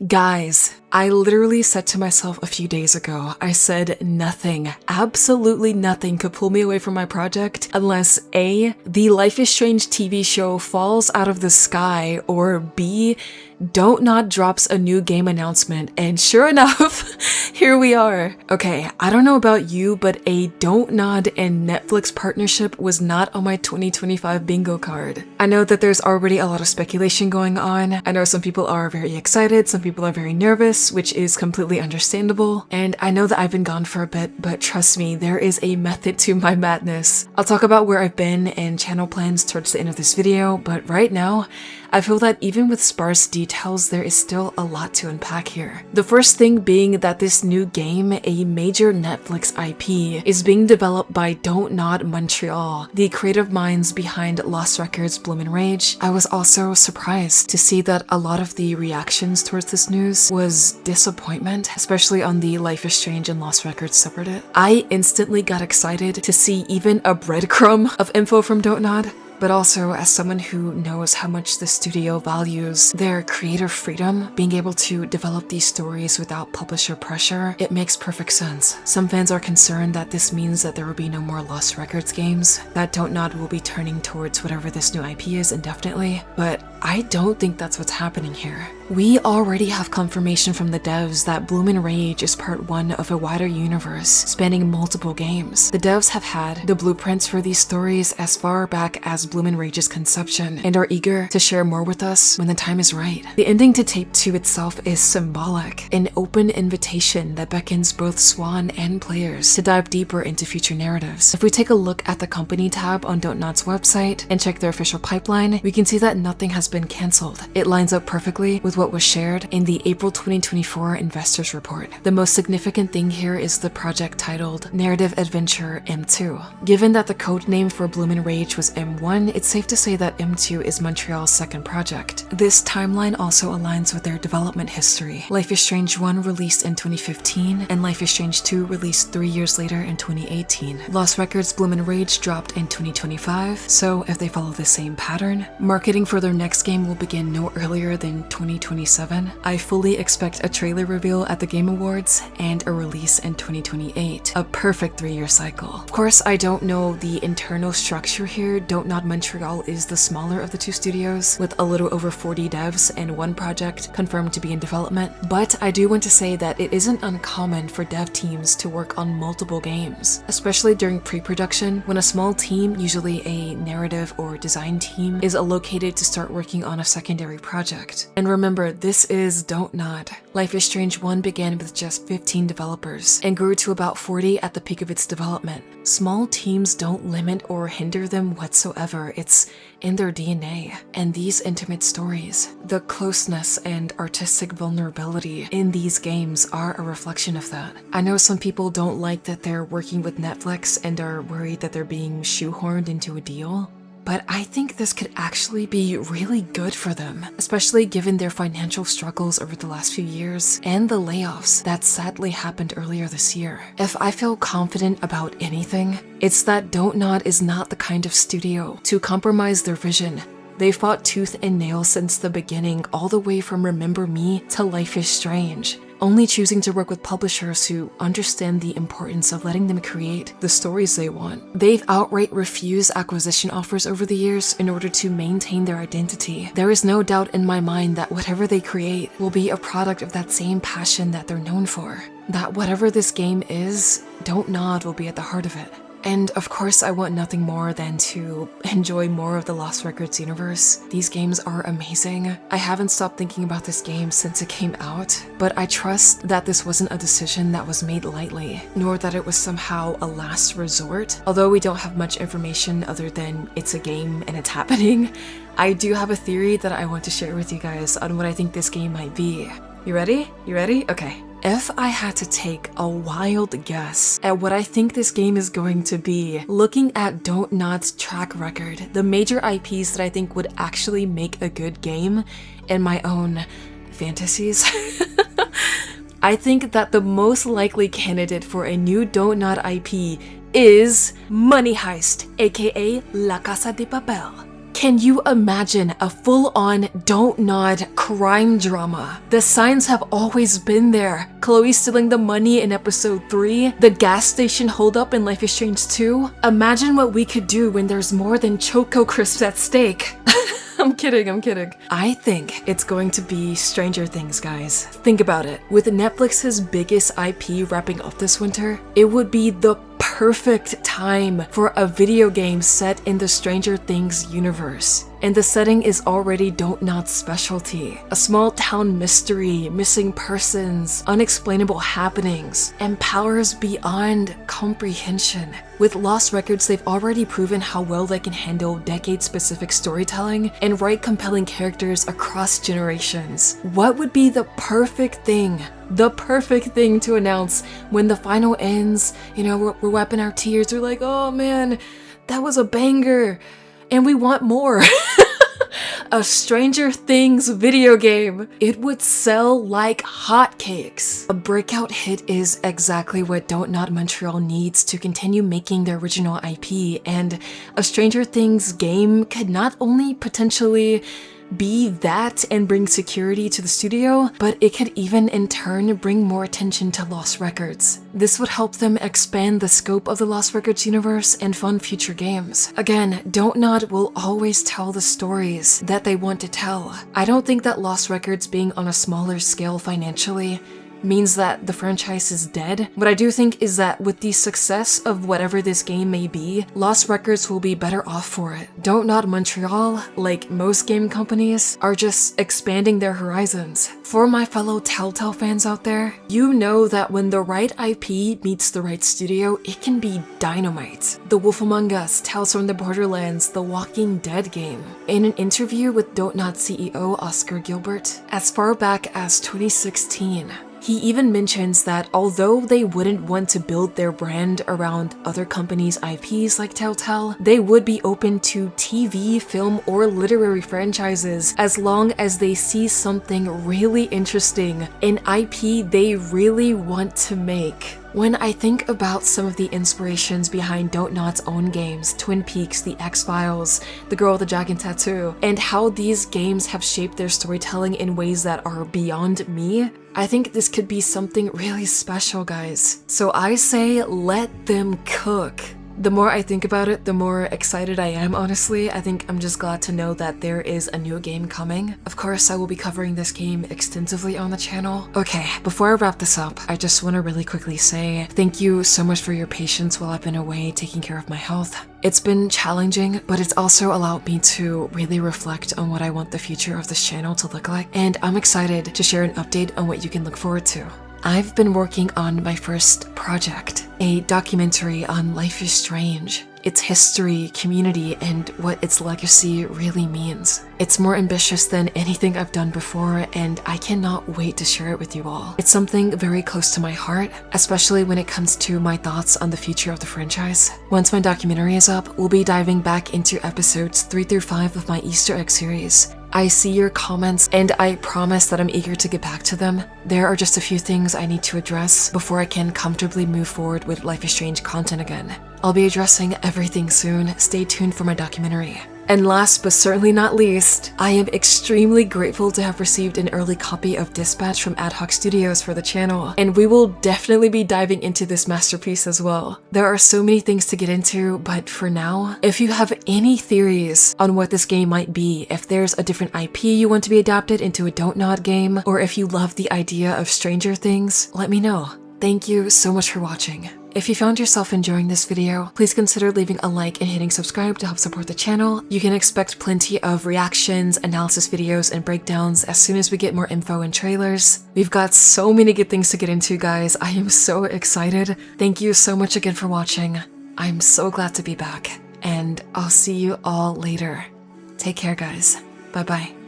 Guys, I literally said to myself a few days ago, I said nothing, absolutely nothing could pull me away from my project unless A, the Life is Strange TV show falls out of the sky, or B, Don't Nod drops a new game announcement, and sure enough, here we are. Okay, I don't know about you, but a Don't Nod and Netflix partnership was not on my 2025 bingo card. I know that there's already a lot of speculation going on. I know some people are very excited, some people are very nervous, which is completely understandable. And I know that I've been gone for a bit, but trust me, there is a method to my madness. I'll talk about where I've been and channel plans towards the end of this video, but right now, I feel that even with sparse details, there is still a lot to unpack here. The first thing being that this new game, a major Netflix IP, is being developed by Don't Nod Montreal, the creative minds behind Lost Records Bloom and Rage. I was also surprised to see that a lot of the reactions towards this news was disappointment, especially on the Life is Strange and Lost Records subreddit. I instantly got excited to see even a breadcrumb of info from Don't Nod. But also, as someone who knows how much the studio values their creative freedom, being able to develop these stories without publisher pressure, it makes perfect sense. Some fans are concerned that this means that there will be no more Lost Records games, that Don't Nod will be turning towards whatever this new IP is indefinitely, but I don't think that's what's happening here. We already have confirmation from the devs that Bloom and Rage is part one of a wider universe spanning multiple games. The devs have had the blueprints for these stories as far back as Bloom and Rage's conception and are eager to share more with us when the time is right. The ending to Tape 2 itself is symbolic, an open invitation that beckons both Swann and players to dive deeper into future narratives. If we take a look at the company tab on Don't Nod's website and check their official pipeline, we can see that nothing has been cancelled. It lines up perfectly with what was shared in the April 2024 investors report. The most significant thing here is the project titled Narrative Adventure M2. Given that the code name for Bloom and Rage was M1, it's safe to say that M2 is Montreal's second project. This timeline also aligns with their development history. Life is Strange 1 released in 2015, and Life is Strange 2 released 3 years later in 2018. Lost Records Bloom and Rage dropped in 2025, so if they follow the same pattern, marketing for their next game will begin no earlier than 2027. I fully expect a trailer reveal at the Game Awards and a release in 2028. A perfect 3-year cycle. Of course, I don't know the internal structure here. Don't Nod Montreal is the smaller of the two studios, with a little over 40 devs and one project confirmed to be in development. But I do want to say that it isn't uncommon for dev teams to work on multiple games, especially during pre-production, when a small team, usually a narrative or design team, is allocated to start working on a secondary project. And remember, this is Don't Nod. Life is Strange 1 began with just 15 developers and grew to about 40 at the peak of its development. Small teams don't limit or hinder them whatsoever. It's in their DNA. And these intimate stories, the closeness and artistic vulnerability in these games are a reflection of that. I know some people don't like that they're working with Netflix and are worried that they're being shoehorned into a deal. But I think this could actually be really good for them, especially given their financial struggles over the last few years and the layoffs that sadly happened earlier this year. If I feel confident about anything, it's that Don't Nod is not the kind of studio to compromise their vision. They fought tooth and nail since the beginning, all the way from Remember Me to Life is Strange, only choosing to work with publishers who understand the importance of letting them create the stories they want. They've outright refused acquisition offers over the years in order to maintain their identity. There is no doubt in my mind that whatever they create will be a product of that same passion that they're known for. That whatever this game is, Don't Nod will be at the heart of it. And of course, I want nothing more than to enjoy more of the Lost Records universe. These games are amazing. I haven't stopped thinking about this game since it came out, but I trust that this wasn't a decision that was made lightly, nor that it was somehow a last resort. Although we don't have much information other than it's a game and it's happening, I do have a theory that I want to share with you guys on what I think this game might be. You ready? You ready? Okay. If I had to take a wild guess at what I think this game is going to be, looking at Don't Nod's track record, the major IPs that I think would actually make a good game, and my own fantasies, I think that the most likely candidate for a new Don't Nod IP is Money Heist, aka La Casa de Papel. Can you imagine a full-on Don't Nod crime drama? The signs have always been there. Chloe stealing the money in episode 3, the gas station holdup in Life is Strange 2. Imagine what we could do when there's more than Choco Crisps at stake. I'm kidding. I think it's going to be Stranger Things, guys. Think about it. With Netflix's biggest IP wrapping up this winter, it would be the perfect time for a video game set in the Stranger Things universe. And the setting is already Don't Nod's specialty. A small town mystery, missing persons, unexplainable happenings, and powers beyond comprehension. With Lost Records, they've already proven how well they can handle decade-specific storytelling and write compelling characters across generations. What would be the perfect thing to announce when the final ends? You know, we're wiping our tears, we're like, oh man, that was a banger, and we want more. A Stranger Things video game. It would sell like hotcakes. A breakout hit is exactly what Don't Nod Montreal needs to continue making their original IP, and a Stranger Things game could not only potentially be that and bring security to the studio, but it could even in turn bring more attention to Lost Records. This would help them expand the scope of the Lost Records universe and fund future games. Again, Don't Nod will always tell the stories that they want to tell. I don't think that Lost Records being on a smaller scale financially means that the franchise is dead. What I do think is that with the success of whatever this game may be, Lost Records will be better off for it. Don't Nod Montreal, like most game companies, are just expanding their horizons. For my fellow Telltale fans out there, you know that when the right IP meets the right studio, it can be dynamite. The Wolf Among Us, Tales from the Borderlands, The Walking Dead game. In an interview with Don't Nod CEO Oscar Gilbert, as far back as 2016, he even mentions that although they wouldn't want to build their brand around other companies' IPs like Telltale, they would be open to TV, film, or literary franchises as long as they see something really interesting, an IP they really want to make. When I think about some of the inspirations behind Don't Nod's own games, Twin Peaks, The X-Files, The Girl with the Dragon Tattoo, and how these games have shaped their storytelling in ways that are beyond me, I think this could be something really special, guys. So I say let them cook. The more I think about it, the more excited I am, honestly. I think I'm just glad to know that there is a new game coming. Of course, I will be covering this game extensively on the channel. Okay, before I wrap this up, I just want to really quickly say thank you so much for your patience while I've been away taking care of my health. It's been challenging, but it's also allowed me to really reflect on what I want the future of this channel to look like, and I'm excited to share an update on what you can look forward to. I've been working on my first project, a documentary on Life is Strange, its history, community, and what its legacy really means. It's more ambitious than anything I've done before, and I cannot wait to share it with you all. It's something very close to my heart, especially when it comes to my thoughts on the future of the franchise. Once my documentary is up, we'll be diving back into episodes 3 through 5 of my Easter egg series. I see your comments, and I promise that I'm eager to get back to them. There are just a few things I need to address before I can comfortably move forward with Life is Strange content again. I'll be addressing everything soon. Stay tuned for my documentary. And last but certainly not least, I am extremely grateful to have received an early copy of Dispatch from Ad Hoc Studios for the channel, and we will definitely be diving into this masterpiece as well. There are so many things to get into, but for now, if you have any theories on what this game might be, if there's a different IP you want to be adapted into a Don't Nod game, or if you love the idea of Stranger Things, let me know. Thank you so much for watching. If you found yourself enjoying this video, please consider leaving a like and hitting subscribe to help support the channel. You can expect plenty of reactions, analysis videos, and breakdowns as soon as we get more info and trailers. We've got so many good things to get into, guys. I am so excited. Thank you so much again for watching. I'm so glad to be back, and I'll see you all later. Take care, guys. Bye-bye.